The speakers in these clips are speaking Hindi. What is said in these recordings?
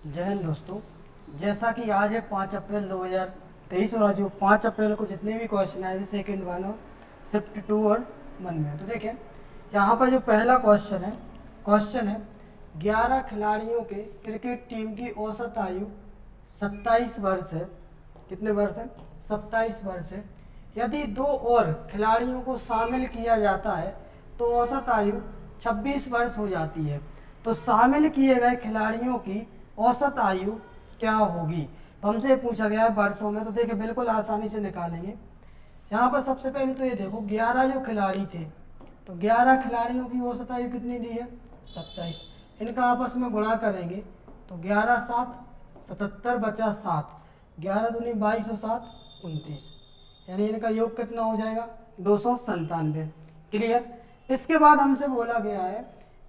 जय हिंद दोस्तों। जैसा कि आज है 5 अप्रैल 2023 और आज जो 5 अप्रैल को जितने भी क्वेश्चन आए थे सेकंड वन और शिफ्ट 2 और 1 में, तो देखिए यहाँ पर जो पहला क्वेश्चन है 11 खिलाड़ियों के क्रिकेट टीम की औसत आयु 27 वर्ष है। कितने वर्ष है? 27 वर्ष है। यदि 2 और खिलाड़ियों को शामिल किया जाता है तो औसत आयु 26 वर्ष हो जाती है। तो शामिल किए गए खिलाड़ियों की औसत आयु क्या होगी? तो हमसे पूछा गया है वर्षों में, तो देखिए बिल्कुल आसानी से निकालेंगे। यहाँ पर सबसे पहले तो ये देखो 11 जो खिलाड़ी थे, तो 11 खिलाड़ियों की औसत आयु कितनी दी है? 27। इनका आपस में गुणा करेंगे तो 11 7 77 बचा 7, 11 दूनी 22 और 7 29, यानी इनका योग कितना हो जाएगा? 297। क्लियर। इसके बाद हमसे बोला गया है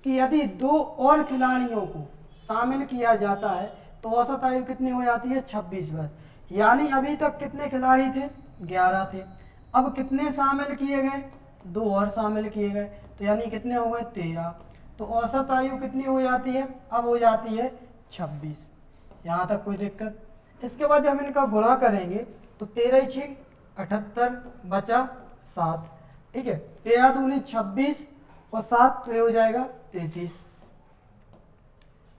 कि यदि 2 और खिलाड़ियों को शामिल किया जाता है तो औसत आयु कितनी हो जाती है? 26 वर्ष। यानी अभी तक कितने खिलाड़ी थे? 11 थे। अब कितने शामिल किए गए? 2 और शामिल किए गए, तो यानी कितने हो गए? 13। तो औसत आयु कितनी हो जाती है? अब हो जाती है 26। यहाँ तक कोई दिक्कत? इसके बाद जब हम इनका गुणा करेंगे तो 13 6 78 बचा 7। ठीक है, 13 दूनी 26 और 7 तो ये हो जाएगा 33।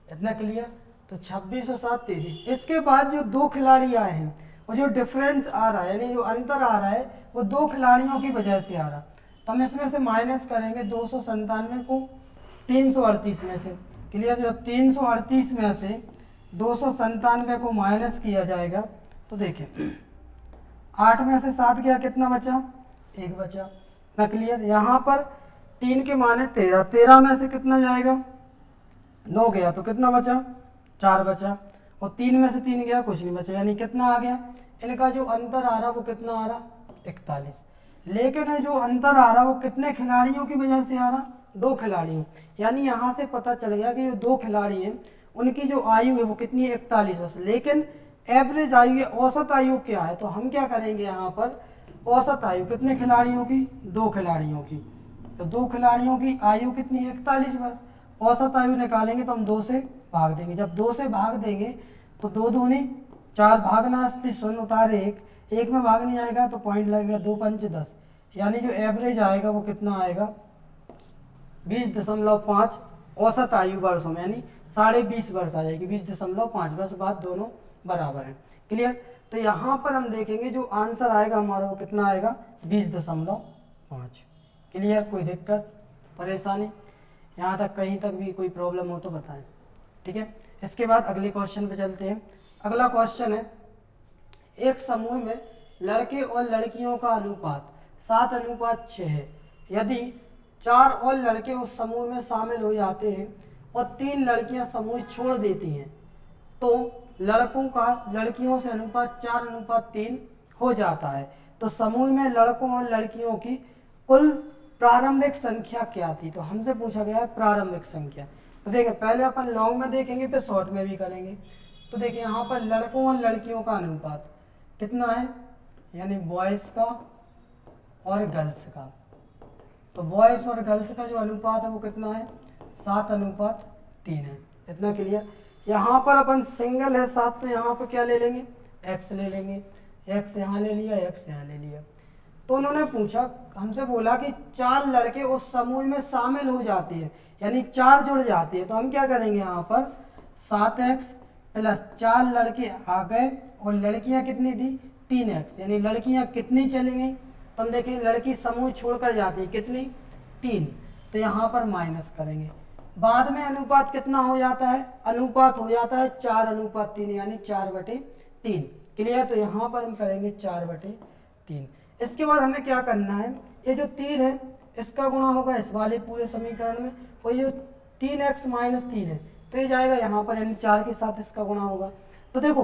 इतना क्लियर? तो 26 और 7 33। इसके बाद जो 2 खिलाड़ी आए हैं और जो डिफरेंस आ रहा है, यानी जो अंतर आ रहा है, वो 2 खिलाड़ियों की वजह से आ रहा। तो हम इसमें से माइनस करेंगे 297 को 338 में से। क्लियर? जो 338 में से 297 को माइनस किया जाएगा तो देखिए 8 में से 7 गया, कितना बचा? 1 बचा। ना क्लियर? यहाँ पर 3 के माने 13, 13 में से कितना जाएगा? 9 गया, तो कितना बचा? 4 बचा। और 3 में से 3 गया, कुछ नहीं बचा, यानी कितना आ गया? इनका जो अंतर आ रहा वो कितना आ रहा? 41। लेकिन जो अंतर आ रहा वो कितने खिलाड़ियों की वजह से आ रहा? 2 खिलाड़ियों। यानी यहाँ से पता चल गया कि जो 2 खिलाड़ी हैं उनकी जो आयु है वो कितनी है? 41 वर्ष। लेकिन एवरेज आयु या औसत आयु क्या है? तो हम क्या करेंगे यहाँ पर, औसत आयु कितने खिलाड़ियों की? 2 खिलाड़ियों की। तो 2 खिलाड़ियों की आयु कितनी है? 41 वर्ष। औसत आयु निकालेंगे तो हम 2 से भाग देंगे। जब 2 से भाग देंगे तो 2 दूनी 4, भागना अस्ति शून्य उतारे 1 में भाग नहीं आएगा तो पॉइंट लगेगा, 2 पंच 10, यानी जो एवरेज आएगा वो कितना आएगा? 20.5 औसत आयु वर्षों में, यानी 20.5 वर्ष आ जाएगी। 20.5 वर्ष बाद दोनों बराबर हैं। क्लियर? तो यहाँ पर हम देखेंगे जो आंसर आएगा हमारा वो कितना आएगा? 20.5। क्लियर? कोई दिक्कत परेशानी? यहाँ तक कहीं तक भी कोई प्रॉब्लम हो तो बताएं। ठीक है, इसके बाद अगले क्वेश्चन पे चलते हैं। अगला क्वेश्चन है, एक समूह में लड़के और लड़कियों का अनुपात 7:6 है। यदि 4 और लड़के उस समूह में शामिल हो जाते हैं और 3 लड़कियां समूह छोड़ देती हैं तो लड़कों का लड़कियों से अनुपात 4:3 हो जाता है। तो समूह में लड़कों और लड़कियों की कुल प्रारंभिक संख्या क्या थी? तो हमसे पूछा गया है प्रारंभिक संख्या। तो देखिए पहले अपन लॉन्ग में देखेंगे फिर शॉर्ट में भी करेंगे। तो देखिए यहाँ पर लड़कों और लड़कियों का अनुपात कितना है, यानी बॉयज़ का और गर्ल्स का। तो बॉयज़ और गर्ल्स का जो अनुपात है वो कितना है? 7:3 है। इतना क्लियर? यहाँ पर अपन सिंगल है 7, तो यहाँ पर क्या ले लेंगे? x ले लेंगे। x यहाँ ले लिया, x यहाँ ले लिया। तो उन्होंने पूछा, हमसे बोला कि 4 लड़के उस समूह में शामिल हो जाते हैं, यानी 4 जुड़ जाती है। तो हम क्या करेंगे यहाँ पर 7x प्लस 4 लड़के आ गए और लड़कियाँ कितनी थी? 3x, यानी लड़कियाँ कितनी चली गई? तो हम देखें लड़की समूह छोड़कर जाती है, कितनी? 3। तो यहाँ पर माइनस करेंगे। बाद में अनुपात कितना हो जाता है? अनुपात हो जाता है 4:3, यानी 4/3। क्लियर? तो यहाँ पर हम करेंगे 4/3। इसके बाद हमें क्या करना है, ये जो 3 है इसका गुणा होगा इस वाले पूरे समीकरण में, और ये 3x - 3 है तो ये जाएगा यहाँ पर, यानी 4 के साथ इसका गुणा होगा। तो देखो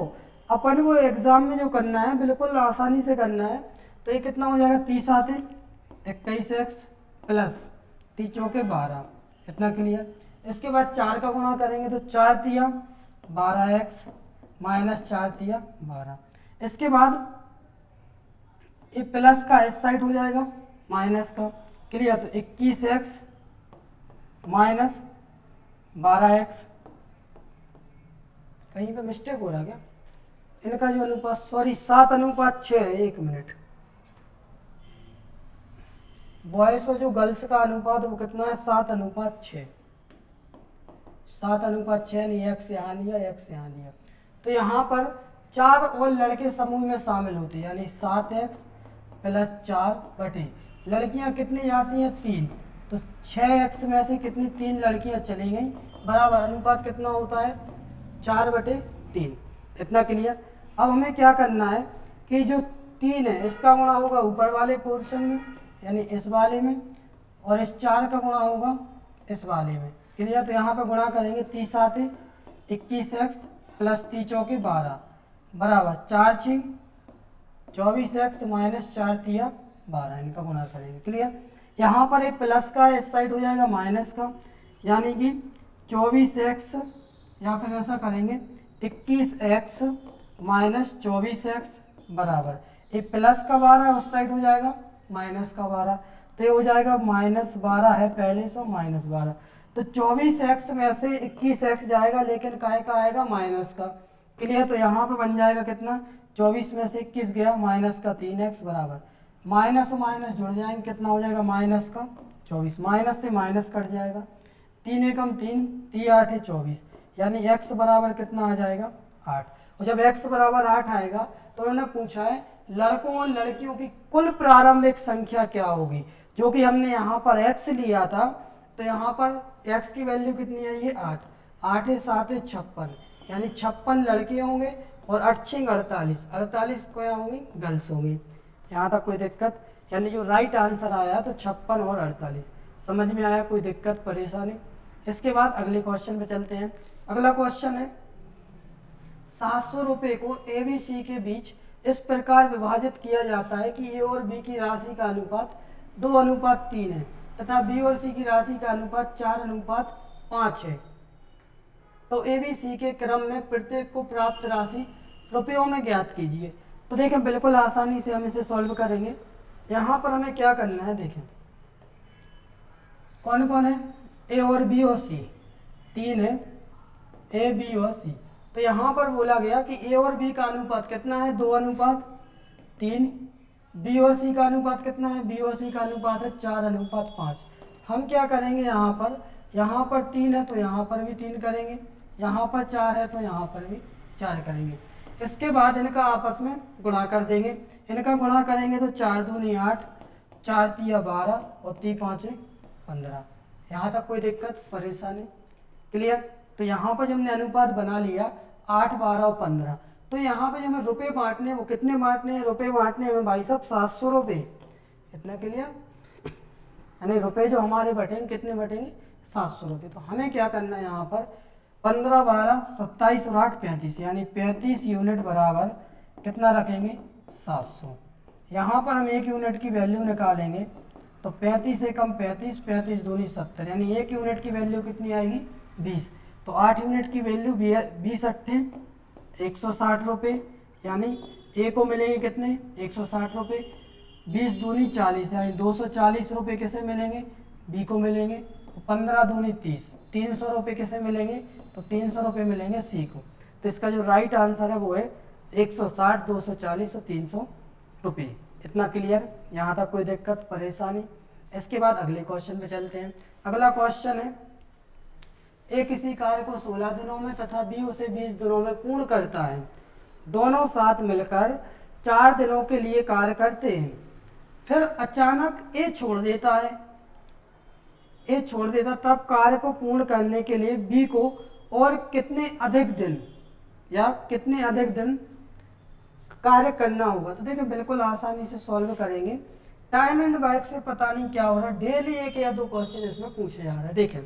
अपन को एग्जाम में जो करना है बिल्कुल आसानी से करना है। तो ये कितना हो जाएगा? 30 आते 21x प्लस 30 चौके 12। इतना क्लियर? इसके बाद 4 का गुणा करेंगे तो 4 तिया 12x माइनस 4 तिया 12। इसके बाद ये प्लस का इस साइड हो जाएगा माइनस का। क्लियर? तो 21x माइनस 12x कहीं पे मिस्टेक हो रहा क्या? इनका जो अनुपात, सॉरी 7:6 है। 1 मिनट, बॉयज और जो गर्ल्स का अनुपात वो कितना है? 7:6। 7:6 यानी x यहाँ लिया, x यहाँ लिया। तो यहाँ पर 4 और लड़के समूह में शामिल होते हैं, यानी 7x + 4 लड़कियाँ कितनी जाती हैं? 3। तो 6x में से कितनी? 3 लड़कियाँ चली गई, बराबर अनुपात कितना होता है? 4/3। इतना क्लियर। अब हमें क्या करना है कि जो 3 है इसका गुणा होगा ऊपर वाले पोर्शन में, यानी इस वाले में, और इस 4 का गुणा होगा इस वाले में। क्लियर। तो यहाँ पर गुणा करेंगे, 30 7 21x + 3 चौके 12 बराबर 4 6 24x - 4 3 12, इनका गुणा करेंगे। क्लियर। यहाँ पर एक प्लस का इस साइड हो जाएगा माइनस का, यानी कि 24x, या फिर ऐसा करेंगे 21x - 24x बराबर, ये प्लस का 12 उस साइड हो जाएगा माइनस का 12, तो ये हो जाएगा -12 है पहले से, -12। तो 24x में से 21x जाएगा, लेकिन काहे का आएगा? माइनस का। क्लियर। तो यहाँ पे बन जाएगा कितना? 24 में से 21 गया, -3x बराबर, माइनस और माइनस जुड़ जाएंगे, कितना हो जाएगा? -24, माइनस से माइनस कट जाएगा, 3 एकम 3, 3 8 24, यानी x बराबर कितना आ जाएगा? 8। और जब x बराबर 8 आएगा तो उन्होंने पूछा है लड़कों और लड़कियों की कुल प्रारंभिक संख्या क्या होगी, जो कि हमने यहाँ पर x लिया था। तो यहाँ पर x की वैल्यू कितनी है? ये 8, 8 7 56, यानी 56 लड़के होंगे, और 8 6 48, 48 क्या होंगी? गर्ल्स होंगी। यहाँ तक कोई दिक्कत? यानी जो राइट आंसर आया तो 56 और 48। समझ में आया? कोई दिक्कत परेशानी? इसके बाद अगले क्वेश्चन पे चलते हैं। अगला क्वेश्चन है, 700 रुपये को ABC के बीच इस प्रकार विभाजित किया जाता है कि A और B की राशि का अनुपात 2:3 है, तथा B और C की राशि का अनुपात 4:5 है। तो ABC के क्रम में प्रत्येक को प्राप्त राशि रुपयों में ज्ञात कीजिए। तो देखें, बिल्कुल आसानी से हम इसे सॉल्व करेंगे। यहाँ पर हमें क्या करना है, देखें कौन कौन है? A और B और C, 3 है, A B और C। तो यहाँ पर बोला गया कि A और B का अनुपात कितना है? 2:3। B और C का अनुपात कितना है? B और C का अनुपात है 4:5। हम क्या करेंगे? यहाँ पर 3 है तो यहाँ पर भी 3 करेंगे, यहाँ पर 4 है तो यहाँ पर भी 4 करेंगे। इसके बाद इनका आपस में गुणा कर देंगे। इनका गुणा करेंगे तो 4 दूनी 8, 4 तिया 12 और 3 5 15। यहाँ तक कोई दिक्कत परेशानी? क्लियर। तो यहाँ पर जो हमने अनुपात बना लिया 8 12 और 15, तो यहाँ पे जो हमें रुपए बांटने वो कितने बांटने हैं? रुपए बांटने हमें भाई साहब 700 रुपये। इतना क्लियर। यानी रुपए जो हमारे बटेंगे कितने बटेंगे? 700 रुपये। तो हमें क्या करना है? यहाँ पर 15 12 27 और 8 35, यानी 35 यूनिट बराबर कितना रखेंगे? 700। यहाँ पर हम 1 यूनिट की वैल्यू निकालेंगे तो 35 एकम 35, 35 दूनी 70, यानी 1 यूनिट की वैल्यू कितनी आएगी? 20। तो 8 यूनिट की वैल्यू 20 अट्ठे 160 रुपये, यानी ए को मिलेंगे कितने? 160 रुपये। 20 दूनी 40, यानी 240 रुपये किसे मिलेंगे? बी को मिलेंगे। 15 दूनी 30, 300 रुपये किसे मिलेंगे? तो 300 रुपये मिलेंगे सी को। तो इसका जो राइट आंसर है वो है 160, 240 और 300 रुपये। इतना क्लियर? यहाँ तक कोई दिक्कत परेशानी? इसके बाद अगले क्वेश्चन पे चलते हैं। अगला क्वेश्चन है, ए किसी कार्य को 16 दिनों में तथा बी उसे 20 दिनों में पूर्ण करता है। दोनों साथ मिलकर 4 दिनों के लिए कार्य करते हैं, फिर अचानक ए छोड़ देता है। ए छोड़ देता, तब कार्य को पूर्ण करने के लिए बी को और कितने अधिक दिन कार्य करना होगा। तो देखिए बिल्कुल आसानी से सॉल्व करेंगे। टाइम एंड वर्क से पता नहीं क्या हो रहा है, डेली 1 या 2 क्वेश्चन इसमें पूछे जा रहे हैं। देखें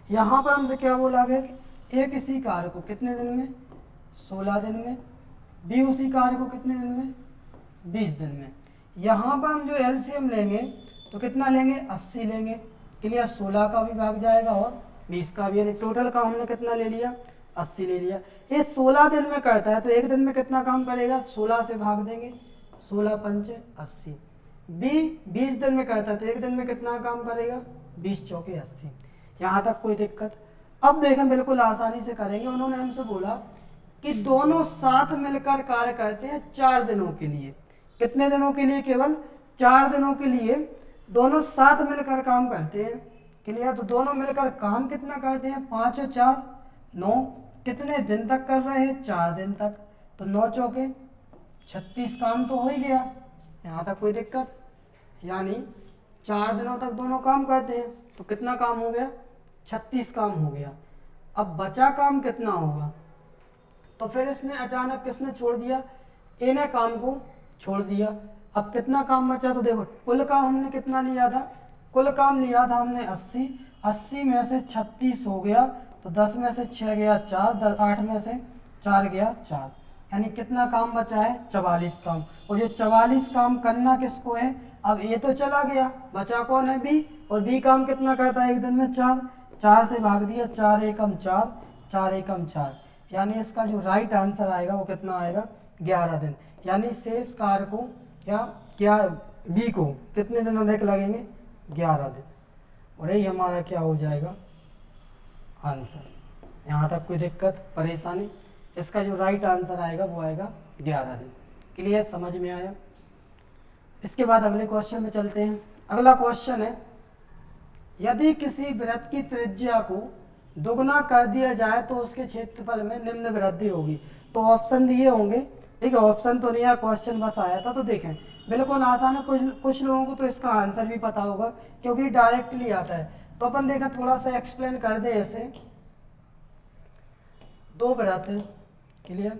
यहाँ पर हमसे क्या बोला गया कि ए किसी कार्य को कितने दिन में? 16 दिन में। बी उसी कार्य को कितने दिन में? 20 दिन में। यहाँ पर हम जो एलसीएम लेंगे तो कितना लेंगे? 80 लेंगे। क्लियर। 16 का भी भाग जाएगा और 20 का भी, यानी टोटल का हमने कितना ले लिया? 80 ले लिया। ये 16 दिन में करता है तो 1 दिन में कितना काम करेगा? 16 से भाग देंगे, 16 पंचे 80। बी 20 दिन में करता है तो 1 दिन में कितना काम करेगा? 20 चौके 80। यहाँ तक कोई दिक्कत? अब देखें बिल्कुल आसानी से करेंगे। उन्होंने हमसे बोला कि दोनों साथ मिलकर कार्य करते हैं 4 दिनों के लिए। कितने दिनों के लिए? केवल 4 दिनों के लिए दोनों साथ मिलकर काम करते हैं। क्लियर? तो दोनों मिलकर काम कितना करते हैं? 5 और 4 9। कितने दिन तक कर रहे हैं? 4 दिन तक। तो 9 चौके 36 काम तो हो ही गया, यहाँ तक कोई दिक्कत? यानी 4 दिनों तक दोनों काम करते हैं, तो कितना काम हो गया? 36 काम हो गया। अब बचा काम कितना होगा? तो फिर इसने अचानक किसने छोड़ दिया? ए ने काम को छोड़ दिया। अब कितना काम बचा? तो देखो कुल काम हमने कितना लिया था? कुल काम लिया था हमने 80। 80 में से 36 हो गया, तो 10 में से 6 गया 4, 8 में से 4 गया 4, यानी कितना काम बचा है? 44 काम। और जो 44 काम करना किसको है? अब ए तो चला गया, बचा कौन है? बी। और बी काम कितना करता है एक दिन में? 4। 4 से भाग दिया, 4 एकम 4, 4 एकम 4, यानी इसका जो राइट आंसर आएगा वो कितना आएगा? 11 दिन। यानी शेष कार्य को या क्या बी को कितने दिन अधिक लगेंगे? 11 दिन। और यही हमारा क्या हो जाएगा? आंसर। यहाँ तक कोई दिक्कत परेशानी? इसका जो राइट आंसर आएगा वो आएगा 11 दिन। क्लियर? समझ में आया? इसके बाद अगले क्वेश्चन में चलते हैं। अगला क्वेश्चन है, यदि किसी वृत्त की त्रिज्या को दोगुना कर दिया जाए तो उसके क्षेत्रफल में निम्न वृद्धि होगी। तो ऑप्शन दिए होंगे, ठीक है? ऑप्शन तो नहीं है, क्वेश्चन बस आया था। तो देखें बिल्कुल आसान है। कुछ लोगों को तो इसका आंसर भी पता होगा क्योंकि डायरेक्टली आता है। तो अपन देखें, थोड़ा सा एक्सप्लेन कर दे ऐसे। दो वृत्त है, क्लियर?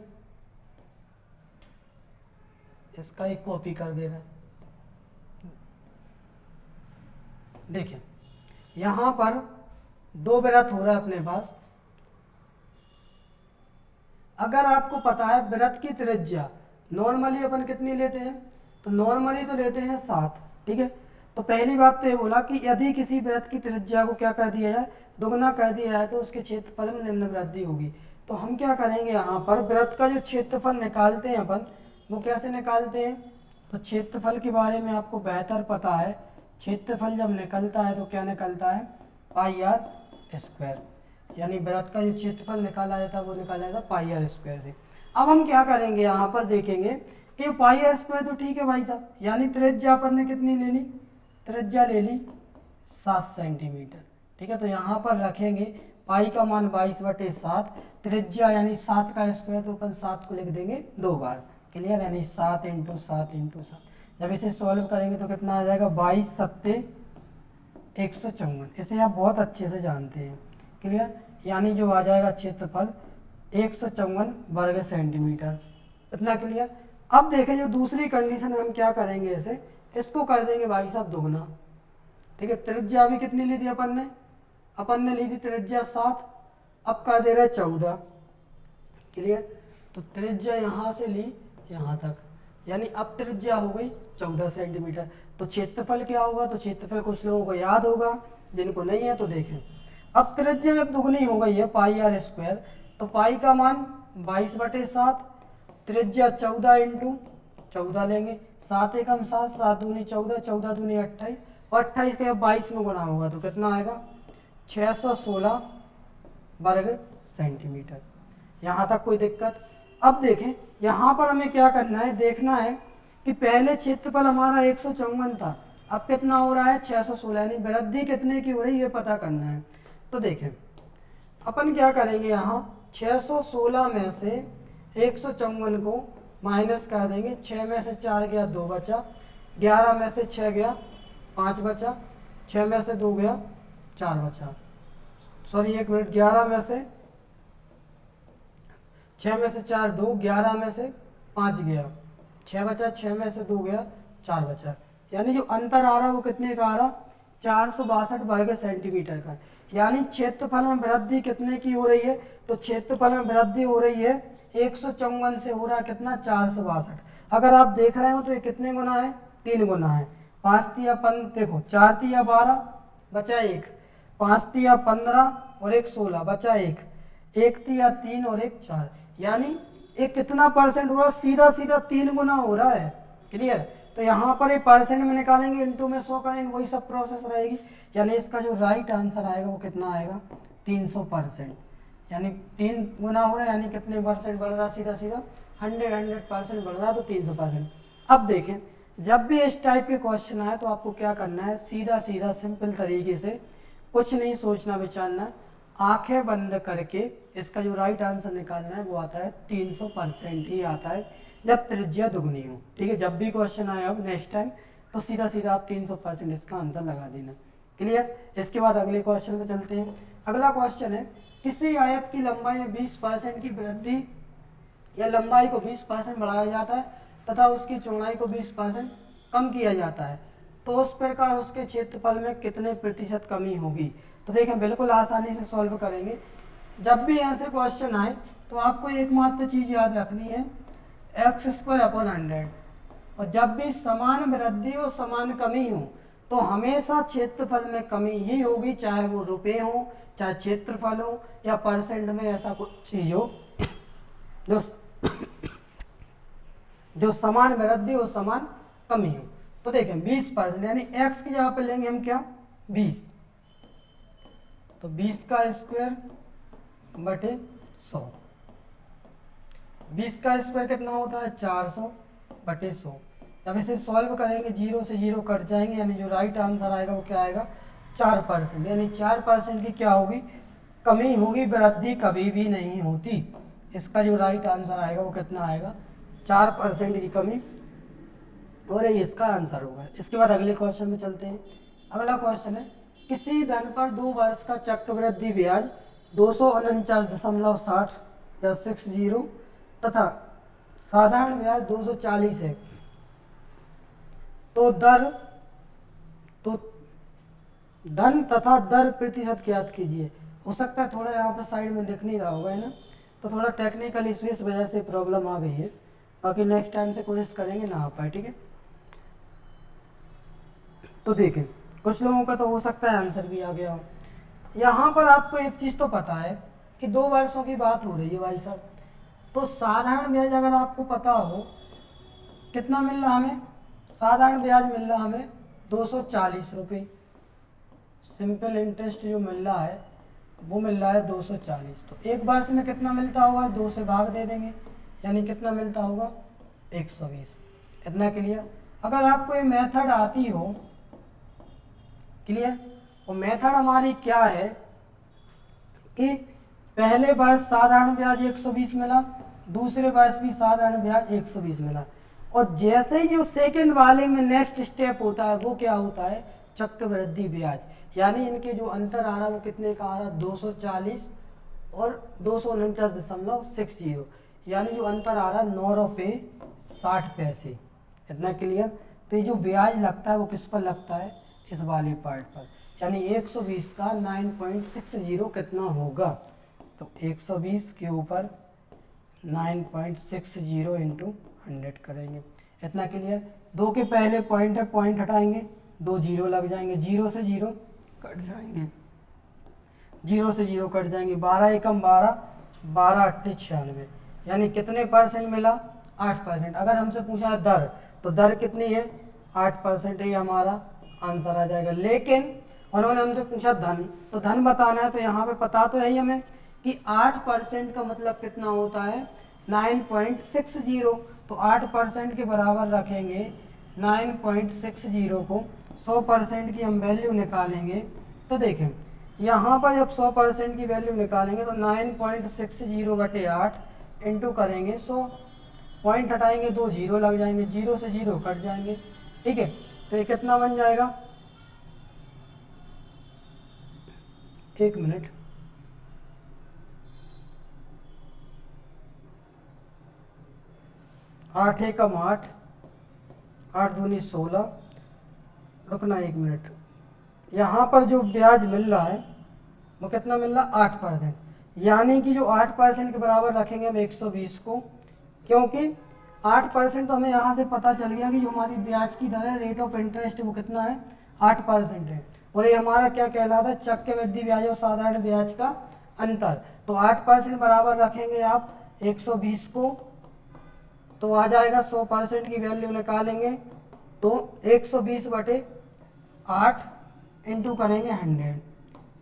इसका एक कॉपी कर दे रहा है। देखिए यहां पर दो वृत्त हो रहा है अपने पास। अगर आपको पता है वृत्त की त्रिज्या नॉर्मली अपन कितनी लेते हैं? तो नॉर्मली तो लेते हैं 7, ठीक है? तो पहली बात तो ये बोला कि यदि किसी वृत्त की त्रिज्या को क्या कर दिया जाए? दोगुना कर दिया जाए तो उसके क्षेत्रफल में निम्न वृद्धि होगी। तो हम क्या करेंगे? यहाँ पर वृत्त का जो क्षेत्रफल निकालते हैं अपन, वो कैसे निकालते हैं? तो क्षेत्रफल के बारे में आपको बेहतर पता है। क्षेत्रफल जब निकलता है तो क्या निकलता है? पाई आर स्क्वायर। यानी वृत्त का जो क्षेत्रफल निकाला जाता है वो निकाला जाता है पाई आर स्क्वायर से। अब हम क्या करेंगे? यहाँ पर देखेंगे कि पाई आर स्क्वायर तो ठीक है भाई साहब, यानी त्रिज्या अपन ने कितनी ले ली? त्रिज्या ले ली 7 सेंटीमीटर, ठीक है? तो यहाँ पर रखेंगे पाई का मान 22/7, त्रिज्या यानी 7 का स्क्वायर, तो अपन 7 को लिख देंगे 2 बार। क्लियर? यानी 7 × 7 × 7। जब इसे सॉल्व करेंगे तो कितना आ जाएगा? 22 सत्ते 154। इसे आप बहुत अच्छे से जानते हैं। क्लियर? यानी जो आ जाएगा क्षेत्रफल 154 वर्ग सेंटीमीटर। इतना क्लियर? अब देखें जो दूसरी कंडीशन में हम क्या करेंगे, इसे इसको कर देंगे भाई साहब दोगुना, ठीक है? त्रिज्या भी कितनी ली थी अपन ने? अपन ने ली थी त्रिज्या 7, अब कर दे रहे 14। क्लियर? तो त्रिज्या यहाँ से ली यहाँ तक, यानी अब त्रिज्या हो गई 14 सेंटीमीटर। तो क्षेत्रफल क्या होगा? तो क्षेत्रफल कुछ लोगों को याद होगा, जिनको नहीं है तो देखें। अब त्रिज्या जब दुगनी हो गई है पाई आर स्क्वायर, तो पाई का मान 22/7, त्रिज्या 14 × 14 लेंगे। 7 एकम 7, 7 दूनी 14, 14 दूनी 28, और 28 के 22 में गुणा होगा तो कितना आएगा? 616 वर्ग सेंटीमीटर। यहाँ तक कोई दिक्कत? अब देखें यहाँ पर हमें क्या करना है, देखना है कि पहले क्षेत्रफल हमारा 154 था, अब कितना हो रहा है? 616, यानी वृद्धि कितने की हो रही है ये पता करना है। तो देखें अपन क्या करेंगे, यहाँ 616 में से 154 को माइनस कर देंगे। 6 में से 4 गया 2 बचा, 11 में से 6 गया 5 बचा, 6 में से 2 गया 4 बचा, सॉरी 1 मिनट, 11 में से 6 में से 4 2, 11 में से 5 गया 6 बचा, 6 में से 2 गया 4 बचा, यानी जो अंतर आ रहा है वो कितने का आ रहा? 462 वर्ग सेंटीमीटर का। यानी क्षेत्रफल में वृद्धि कितने की हो रही है? तो क्षेत्रफल में वृद्धि हो रही है 154 से हो रहा है कितना? 462। अगर आप देख रहे हो तो ये कितने गुना है? 3 गुना है। 5 तिया 15, देखो 4 तिया 12 बचा 1, 5 तिया 15 और 1 16 बचा 1, 1 तिया 3 और 1 4, यानी ये कितना परसेंट हो रहा है? सीधा सीधा 3 गुना हो रहा है। क्लियर? तो यहाँ पर ये परसेंट में निकालेंगे, इनटू में 100 करेंगे, वही सब प्रोसेस रहेगी। यानी इसका जो राइट आंसर आएगा वो कितना आएगा? 300%। यानी 3 गुना हो रहा है, यानी कितने परसेंट बढ़ रहा है, सीधा सीधा 100% बढ़ रहा है, तो 300%। अब देखें, जब भी इस टाइप के क्वेश्चन आए तो आपको क्या करना है, सीधा सीधा सिंपल तरीके से, कुछ नहीं सोचना विचारना, आंखें बंद करके इसका जो राइट आंसर निकालना है वो आता है 300% ही आता है, जब त्रिज्या दुगनी हो। ठीक है, जब भी क्वेश्चन आए अब नेक्स्ट टाइम तो सीधा सीधा आप 300% इसका आंसर लगा देना। क्लियर। इसके बाद अगले क्वेश्चन पे चलते हैं। अगला क्वेश्चन है, किसी आयत की लंबाई में 20% की वृद्धि या लंबाई को 20% बढ़ाया जाता है तथा उसकी चौड़ाई को 20% कम किया जाता है, तो उस प्रकार उसके क्षेत्रफल में कितने प्रतिशत कमी होगी। तो देखें, बिल्कुल आसानी से सॉल्व करेंगे। जब भी ऐसे क्वेश्चन आए तो आपको एकमात्र चीज़ याद रखनी है, x²/100। और जब भी समान वृद्धि और समान कमी हो तो हमेशा क्षेत्रफल में कमी ही होगी, चाहे वो रुपए हो, चाहे क्षेत्रफल हो, या परसेंट में ऐसा कुछ चीज हो जो समान वृद्धि और समान कमी हो। तो देखें 20%, यानी x की जगह पे लेंगे हम क्या, 20, तो 20 का स्क्वायर बटे 100। 20 का स्क्वायर कितना होता है, 400 बटे 100। जब इसे सॉल्व करेंगे 0 से 0 कट जाएंगे, यानी जो राइट आंसर आएगा वो क्या आएगा, 4%। यानी 4% की क्या होगी, कमी होगी, वृद्धि कभी भी नहीं होती। इसका जो राइट आंसर आएगा वो कितना आएगा, 4% की कमी, और ये इसका आंसर होगा। इसके बाद अगले क्वेश्चन में चलते हैं। अगला क्वेश्चन है, किसी धन पर 2 वर्ष का चक्रवृद्धि ब्याज 249.60 या 60 तथा साधारण ब्याज 240 है, तो धन तथा दर प्रतिशत ज्ञात कीजिए। हो सकता है थोड़ा यहाँ पे साइड में दिख नहीं रहा होगा, है ना, तो थोड़ा टेक्निकल इशू इस वजह से प्रॉब्लम आ गई है। बाकी नेक्स्ट टाइम से कोशिश करेंगे ना आ पाए। ठीक है, तो देखें, कुछ लोगों का तो हो सकता है आंसर भी आ गया हो। यहाँ पर आपको एक चीज़ तो पता है कि 2 वर्षों की बात हो रही है भाई साहब, तो साधारण ब्याज अगर आपको पता हो कितना मिल रहा हमें, साधारण ब्याज मिल रहा हमें 240 रुपये। सिंपल इंटरेस्ट जो मिल रहा है वो मिल रहा है 240। तो एक वर्ष में कितना मिलता होगा, 2 से भाग दे देंगे, यानी कितना मिलता होगा, 120। इतना क्लियर। अगर आपको ये मेथड आती हो, क्लियर, और मेथड हमारी क्या है कि पहले वर्ष साधारण ब्याज 120 मिला, दूसरे वर्ष भी साधारण ब्याज 120 मिला, और जैसे ही जो सेकंड वाले में नेक्स्ट स्टेप होता है वो क्या होता है, चक्रवृद्धि ब्याज। यानी इनके जो अंतर आ रहा है वो कितने का आ रहा है, 240 और 249.60, यानी जो अंतर आ रहा है 9 रुपये 60 पैसे। इतना क्लियर। तो ये जो ब्याज लगता है वो किस पर लगता है, इस वाले पार्ट पर, यानी 120 का 9.60 कितना होगा, तो 120 के ऊपर 9.60 इंटू 100 करेंगे। इतना क्लियर। 2 के पहले पॉइंट है, पॉइंट हटाएंगे, 2 जीरो लग जाएंगे, 0 से 0 कट जाएंगे, 0 से 0 कट जाएंगे, 12 एकम 12, 12 अट्ठे 96, यानी कितने परसेंट मिला, 8%। अगर हमसे पूछा है दर, तो दर कितनी है, 8% ही हमारा आंसर आ जाएगा। लेकिन उन्होंने हमसे पूछा धन, तो धन बताना है, तो यहाँ पे पता तो है ही हमें कि 8% का मतलब कितना होता है, 9.60। तो 8% के बराबर रखेंगे 9.60 को, 100% की हम वैल्यू निकालेंगे। तो देखें यहाँ पर जब 100% की वैल्यू निकालेंगे तो 9.60 बटे 8 इंटू करेंगे 100, पॉइंट हटाएंगे, 2 जीरो लग जाएंगे, 0 से 0 कट जाएंगे। ठीक है, तो ये कितना बन जाएगा, 1 मिनट, 8 एकम 8, 8 दूनी 16, रुकना 1 मिनट। यहाँ पर जो ब्याज मिल रहा है वो कितना मिल रहा है, 8%, यानी कि जो 8% के बराबर रखेंगे हम 120 को, क्योंकि 8% तो हमें यहाँ से पता चल गया कि जो हमारी ब्याज की दर है, रेट ऑफ इंटरेस्ट, वो कितना है, 8% है, और ये हमारा क्या कहलाता है, चक्रवृद्धि ब्याज और साधारण ब्याज का अंतर। तो 8% बराबर रखेंगे आप 120 को, तो आ जाएगा 100% की वैल्यू निकालेंगे तो 120 बटे 8 इंटू करेंगे 100।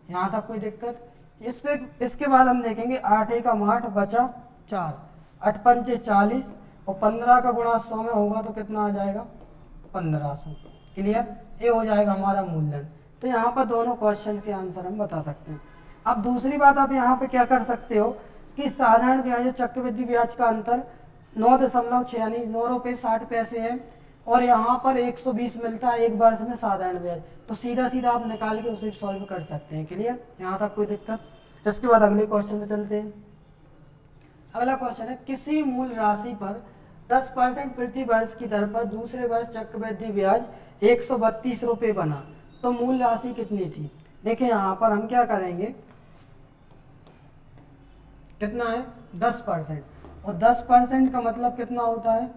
यहाँ तक कोई दिक्कत, इस पे इसके बाद हम देखेंगे 8 एकम 8 बचा 4, 8 पंचे 40 और 15 का गुणा 100 में होगा तो कितना आ जाएगा 1500। क्लियर, ये हो जाएगा हमारा मूलधन। तो यहाँ पर दोनों क्वेश्चन के आंसर हम बता सकते हैं। अब दूसरी बात आप यहाँ पे क्या कर सकते हो कि साधारण ब्याज और चक्रवृद्धि ब्याज का अंतर 9.6 यानी 9 रुपये 60 पैसे है और यहाँ पर 120 मिलता है एक वर्ष में साधारण ब्याज, तो सीधा सीधा आप निकाल के उसे सॉल्व कर सकते हैं। क्लियर, यहाँ तक कोई दिक्कत। इसके बाद अगले क्वेश्चन में चलते हैं। अगला क्वेश्चन है किसी मूल राशि पर 10% प्रति वर्ष की दर पर दूसरे वर्ष चक्रवृद्धि ब्याज 132 रुपये बना तो मूल राशि कितनी थी। देखिए यहाँ पर हम क्या करेंगे, कितना है 10% और 10% का मतलब कितना होता है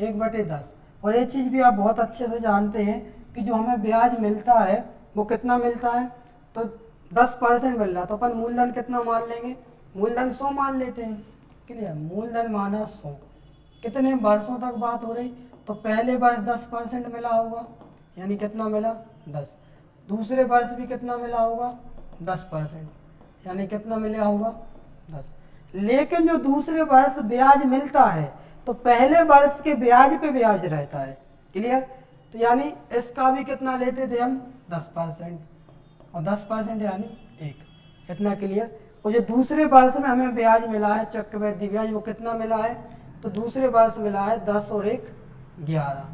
1/10। और ये चीज़ भी आप बहुत अच्छे से जानते हैं कि जो हमें ब्याज मिलता है वो कितना मिलता है, तो 10% मिल रहा, तो अपन मूलधन कितना मान लेंगे, मूलधन 100 मान लेते हैं। क्लियर, मूलधन माना 100। कितने वर्षों तक बात हो रही, तो पहले वर्ष 10% मिला होगा यानी कितना मिला 10, दूसरे वर्ष भी कितना मिला होगा 10% यानी कितना मिला होगा 10। लेकिन जो दूसरे वर्ष ब्याज मिलता है तो पहले वर्ष के ब्याज पे ब्याज रहता है। क्लियर, तो यानी इसका भी कितना लेते थे हम 10% और 10% यानी 1, इतना। क्लियर, और जो दूसरे वर्ष में हमें ब्याज मिला है चक्रवृद्धि ब्याज वो कितना मिला है, तो दूसरे वर्ष मिला है 10 और 1 11।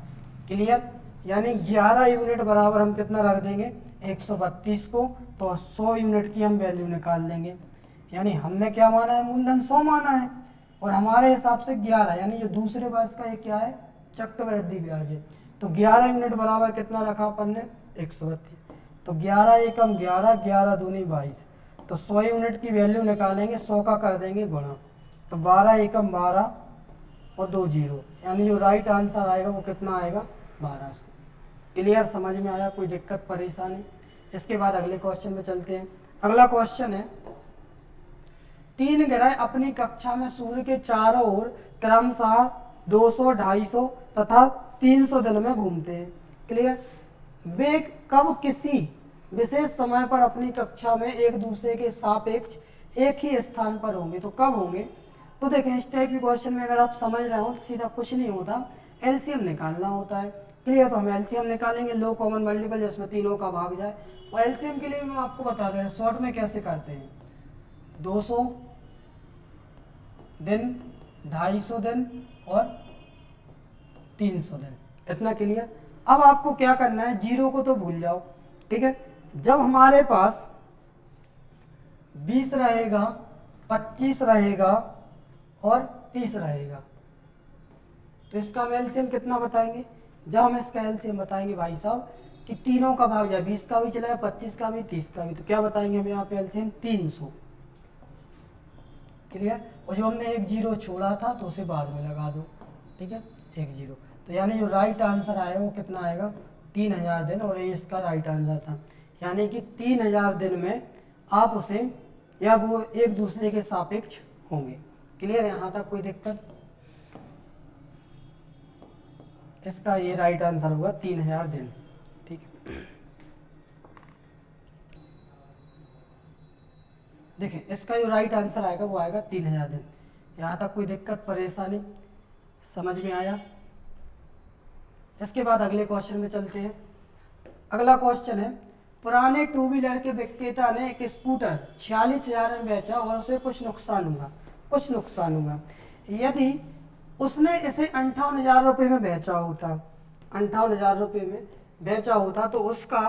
क्लियर, यानी 11 यूनिट बराबर हम कितना रख देंगे 132 को, तो 100 यूनिट की हम वैल्यू निकाल देंगे। यानी हमने क्या माना है, मूलधन 100 माना है और हमारे हिसाब से 11 यानी जो दूसरे वर्ष का ये क्या है चक्रवृद्धि ब्याज है, तो 11 यूनिट बराबर कितना रखा अपन ने 132। तो 11 एकम 11, 11 दूनी 22, तो 100 यूनिट की वैल्यू निकालेंगे, 100 का कर देंगे गुणा, तो 12 एकम 12 और 2 जीरो, यानी जो राइट आंसर आएगा वो कितना आएगा 1200। क्लियर, समझ में आया, कोई दिक्कत परेशानी। इसके बाद अगले क्वेश्चन में चलते हैं। अगला क्वेश्चन है 3 ग्रह अपनी कक्षा में सूर्य के चारों ओर क्रमशः 200, 250 तथा 300 दिन में घूमते हैं। क्लियर, वे कब किसी विशेष समय पर अपनी कक्षा में एक दूसरे के सापेक्ष एक ही स्थान पर होंगे, तो कब होंगे। तो देखें इस टाइप के क्वेश्चन में अगर आप समझ रहे हो तो सीधा कुछ नहीं होता, एलसीएम निकालना होता है। क्लियर, तो हम एलसीएम निकालेंगे, लो कॉमन मल्टीपल जिसमें तीनों का भाग जाए। और एलसीएम के लिए मैं आपको बता दे रहा हूँ शॉर्ट में कैसे करते हैं, 200 दिन, 250 दिन और 300 दिन, इतना। क्लियर, अब आपको क्या करना है, जीरो को तो भूल जाओ। ठीक है, जब हमारे पास 20 रहेगा, 25 रहेगा और 30 रहेगा, तो इसका हम एलसीएम कितना बताएंगे। जब हम इसका एलसीएम बताएंगे भाई साहब कि तीनों का भाग जाए, 20 का भी चला है, 25 का भी, 30 का भी, तो क्या बताएंगे हम यहाँ पे एलसीएम 300। क्लियर, और जो हमने एक जीरो छोड़ा था तो उसे बाद में लगा दो। ठीक है, एक जीरो, तो यानी जो राइट आंसर आएगा वो कितना आएगा 3000 दिन, और ये इसका राइट आंसर था। यानी कि 3000 दिन में आप उसे या वो एक दूसरे के सापेक्ष होंगे। क्लियर, यहाँ तक कोई दिक्कत। इसका ये राइट आंसर होगा 3000 दिन। ठीक है, देखिए इसका जो राइट आंसर आएगा वो आएगा 3000 दिन। यहाँ तक कोई दिक्कत परेशानी समझ में आया। इसके बाद अगले क्वेश्चन में चलते हैं। अगला क्वेश्चन है पुराने टू व्हीलर के विक्रेता ने एक स्कूटर 46,000 में बेचा और उसे कुछ नुकसान हुआ। यदि उसने इसे 58,000 रुपये में बेचा होता, 58,000 रुपये में बेचा होता तो उसका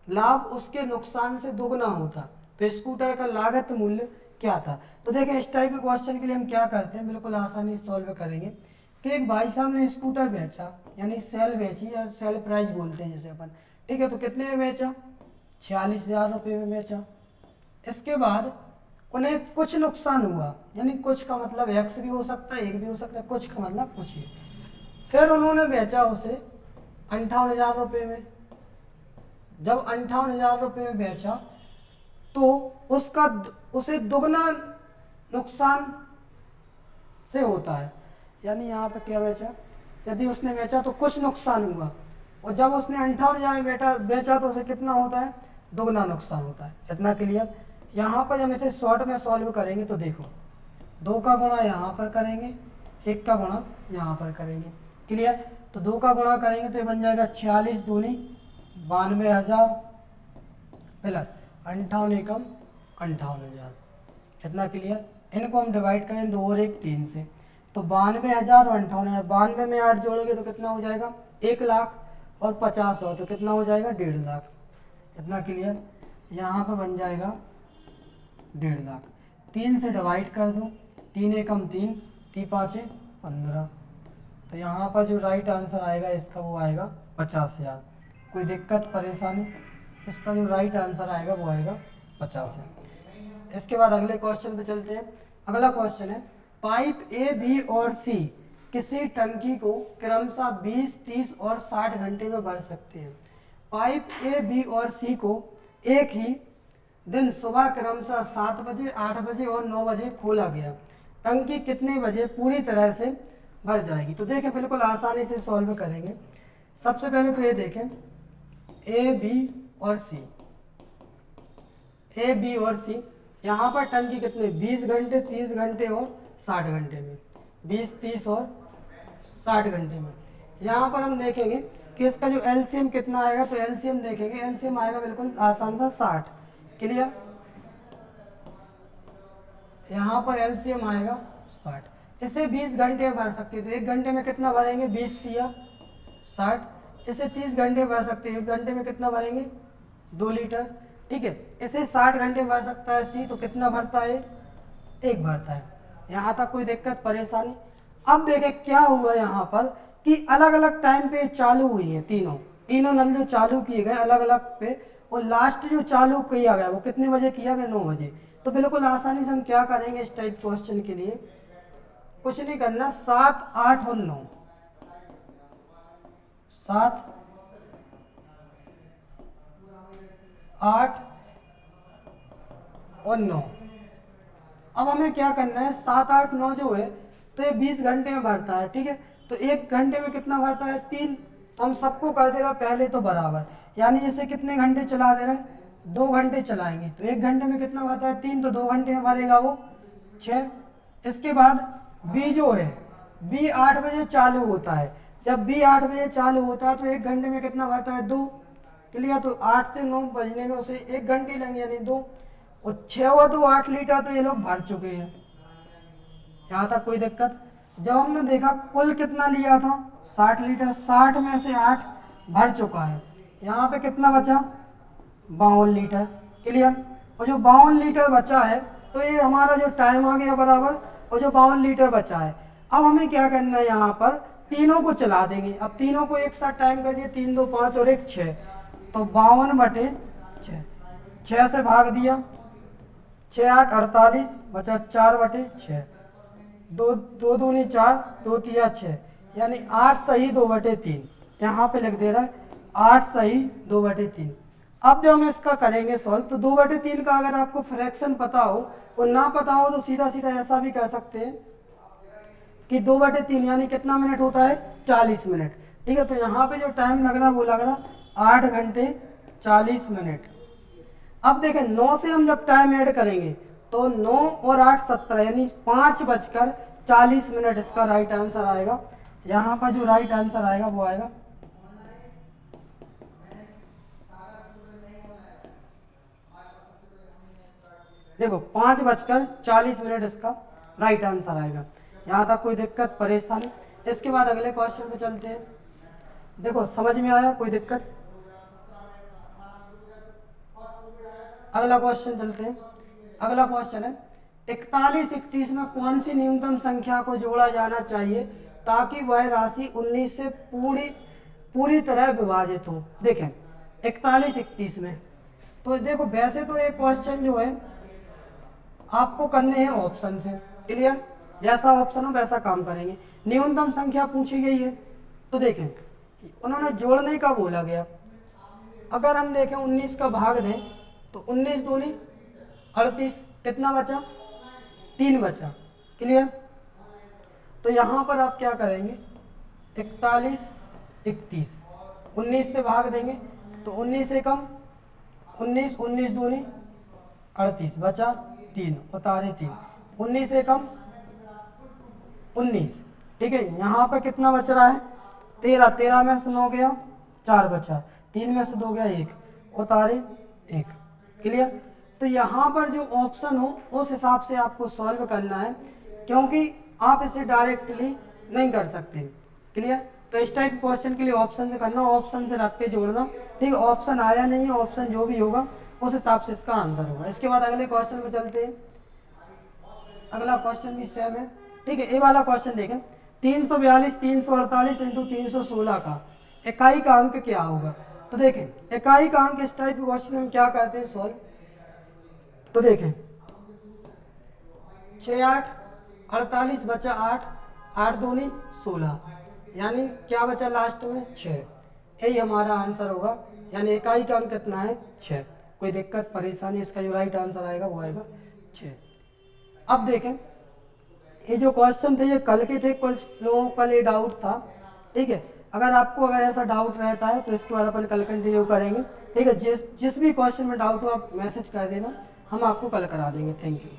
लाभ उसके नुकसान से दोगुना होता, तो स्कूटर का लागत मूल्य क्या था। तो देखें इस टाइप के क्वेश्चन के लिए हम क्या करते हैं, बिल्कुल आसानी से सॉल्व करेंगे कि एक भाई साहब ने स्कूटर बेचा यानी सेल बेची या सेल प्राइस बोलते हैं जैसे अपन। ठीक है, तो कितने में बेचा 46,000 रुपये में बेचा। इसके बाद उन्हें कुछ नुकसान हुआ, यानी कुछ का मतलब एक्स भी हो सकता है, एक भी हो सकता है, कुछ का मतलब कुछ ही। फिर उन्होंने बेचा उसे 58,000 रुपये में। जब 58,000 रुपये में बेचा तो उसे दुगना नुकसान से होता है, यानी यहाँ पे क्या बेचा, यदि उसने बेचा तो कुछ नुकसान हुआ, और जब उसने 58,000 में बेचा तो उसे कितना होता है, दुगना नुकसान होता है। इतना क्लियर। यहाँ पर जब इसे शॉर्ट में सॉल्व करेंगे तो देखो 2 का गुणा यहाँ पर करेंगे, 1 का गुणा यहाँ पर करेंगे। क्लियर? तो 2 का गुणा करेंगे तो ये बन जाएगा 46 दूनी 92,000 प्लस 58 एकम 58,000। कितना? क्लियर? इनको हम डिवाइड करें 2 और 1 3 से, तो 92,000 और 58,000, 92 में 8 जोड़ोगे तो कितना हो जाएगा? 1 लाख, और 50 हो तो कितना हो जाएगा? 1.5 लाख। कितना? क्लियर? यहाँ पर बन जाएगा 1.5 लाख। 3 से डिवाइड कर दो, 3 एकम 3, 3 पाँचे 15। तो यहाँ पर जो राइट आंसर आएगा इसका वो आएगा 50,000। कोई दिक्कत परेशानी? इसका जो राइट आंसर आएगा वो आएगा 50,000। इसके बाद अगले क्वेश्चन पे चलते हैं। अगला क्वेश्चन है, पाइप ए, बी और सी किसी टंकी को क्रमशः 20, 30 और 60 घंटे में भर सकते हैं। पाइप ए, बी और सी को एक ही दिन सुबह क्रमशः 7 बजे, 8 बजे और 9 बजे खोला गया। टंकी कितने बजे पूरी तरह से भर जाएगी? तो देखें, बिल्कुल आसानी से सॉल्व करेंगे। सबसे पहले तो ये देखें, ए, बी और सी, ए, बी और सी, यहाँ पर टंकी कितने? 20 घंटे, 30 घंटे और 60 घंटे में, 20, 30 और 60 घंटे में। यहाँ पर हम देखेंगे कि इसका जो एलसीएम कितना आएगा, तो एलसीएम देखेंगे, एलसीएम आएगा बिल्कुल आसान सा 60। क्लियर? यहाँ पर एलसीएम आएगा 60। इसे 20 घंटे में भर सकते हैं, तो 1 घंटे में कितना भरेंगे? 20 तिया 60। इसे 30 घंटे में भर सकते हैं, 1 घंटे में कितना भरेंगे? 2 लीटर। ठीक है, इसे 60 घंटे में भर सकता है सी, तो कितना भरता है? 1 भरता है। यहाँ तक कोई दिक्कत परेशानी? अब देखें क्या हुआ यहाँ पर कि अलग अलग टाइम पे चालू हुई है, तीनों नल जो चालू किए गए अलग अलग पे, और लास्ट जो चालू किया गया वो कितने बजे किया गया? 9 बजे। तो बिल्कुल आसानी से हम क्या करेंगे इस टाइप क्वेश्चन के लिए? कुछ नहीं करना, 7, 8 और 9, 7, 8 और 9। अब हमें क्या करना है? 7, 8, 9 जो है तो ये 20 घंटे में भरता है। ठीक है, तो 1 घंटे में कितना भरता है? 3। तो हम सबको कर दे रहे पहले तो बराबर, यानी इसे कितने घंटे चला दे रहे हैं? 2 घंटे चलाएंगे, तो 1 घंटे में कितना भरता है? 3, तो 2 घंटे में भरेगा वो 6। इसके बाद बी जो है, बी 8 बजे चालू होता है। जब बी 8 बजे चालू होता है तो 1 घंटे में कितना भरता है? 2। क्लियर? तो 8 से 9 बजने में उसे 1 घंटे लगेंगे, यानी 2, और 6 और 2 8 लीटर तो ये लोग भर चुके हैं। यहाँ तक कोई दिक्कत? जब हमने देखा कुल कितना लिया था? 60 लीटर, 60 में से 8 भर चुका है। यहाँ पे कितना बचा? 52 लीटर। क्लियर? और जो 52 लीटर बचा है तो ये हमारा जो टाइम आ गया बराबर, और जो 52 लीटर बचा है, अब हमें क्या करना है? यहाँ पर तीनों को चला देंगे। अब तीनों को एक साथ टाइम कर दिए, 3, 2, 5 और 1 6, तो 52/6, 6 से भाग दिया, 6, 8, 48, बचा 4/6, 2, 2 दूनी 4, 2 तिया 6, यानी 8 सही 2/3। यहाँ पे लिख दे रहा है 8 सही 2/3। अब जब हम इसका करेंगे सॉल्व, तो 2/3 का अगर आपको फ्रैक्शन पता हो और ना पता हो तो सीधा सीधा ऐसा भी कर सकते हैं कि 2/3 यानी कितना मिनट होता है? 40 मिनट। ठीक है, तो यहाँ पे जो टाइम लग रहा वो लग रहा 8 घंटे 40 मिनट। अब देखें 9 से हम जब टाइम ऐड करेंगे तो 9 और 8 17, यानी 5:40 मिनट इसका राइट आंसर आएगा। यहाँ पर जो राइट आंसर आएगा वो आएगा, देखो 5:40 मिनट इसका राइट आंसर आएगा। यहाँ तक कोई दिक्कत परेशानी? इसके बाद अगले क्वेश्चन पे चलते हैं। देखो समझ में आया? कोई दिक्कत? अगला क्वेश्चन चलते हैं। अगला क्वेश्चन है, 41, 31 में कौन सी न्यूनतम संख्या को जोड़ा जाना चाहिए ताकि वह राशि 19 से पूरी तरह विभाजित हो? देखें 41, 31 में, तो देखो वैसे तो एक क्वेश्चन जो है आपको करने हैं ऑप्शन से। क्लियर? जैसा ऑप्शन हो वैसा काम करेंगे। न्यूनतम संख्या पूछी गई है, तो देखें उन्होंने जोड़ने का बोला गया। अगर हम देखें 19 का भाग दें तो 19 दूनी 38, कितना बचा? 3 बचा। क्लियर? तो यहाँ पर आप क्या करेंगे? 41, 31, 19 से भाग देंगे तो 19 से कम 19, 19 दूनी 38 बचा 3 उतारे 3, 19 से कम 19, ठीक है। यहाँ पर कितना बच रहा है 13, 13 में से 9 गया 4 बचा, 3 में से 2 गया 1 उतारे 1, क्लियर। तो यहाँ पर जो ऑप्शन हो उस हिसाब से आपको सॉल्व करना है, क्योंकि आप इसे डायरेक्टली नहीं कर सकते, क्लियर। तो इस टाइप क्वेश्चन के लिए ऑप्शन से करना, ऑप्शन से रख के जोड़ना, ठीक है। ऑप्शन आया नहीं है, ऑप्शन जो भी होगा उस हिसाब से इसका आंसर होगा। इसके बाद अगले क्वेश्चन पे चलते हैं। अगला क्वेश्चन भी सेम है, ठीक है। ये वाला क्वेश्चन देखें, 342 348 इंटू 316 का इकाई का अंक क्या होगा। तो देखें इकाई का अंक इस टाइप के क्वेश्चन में क्या करते हैं सॉल्व। तो देखें 6 8 48 बचा 8, 8 दूनी 16, यानी क्या बचा लास्ट में 6, यही हमारा आंसर होगा। यानी इकाई का अंक कितना है 6। कोई दिक्कत परेशानी, इसका जो राइट आंसर आएगा वो आएगा 6। अब देखें ये जो क्वेश्चन थे ये कल के थे, कुछ लोगों को कल ये डाउट था, ठीक है। अगर ऐसा डाउट रहता है तो इसके बाद अपन कल कंटिन्यू करेंगे, ठीक है। जिस भी क्वेश्चन में डाउट हो आप मैसेज कर देना, हम आपको कल करा देंगे। Thank you.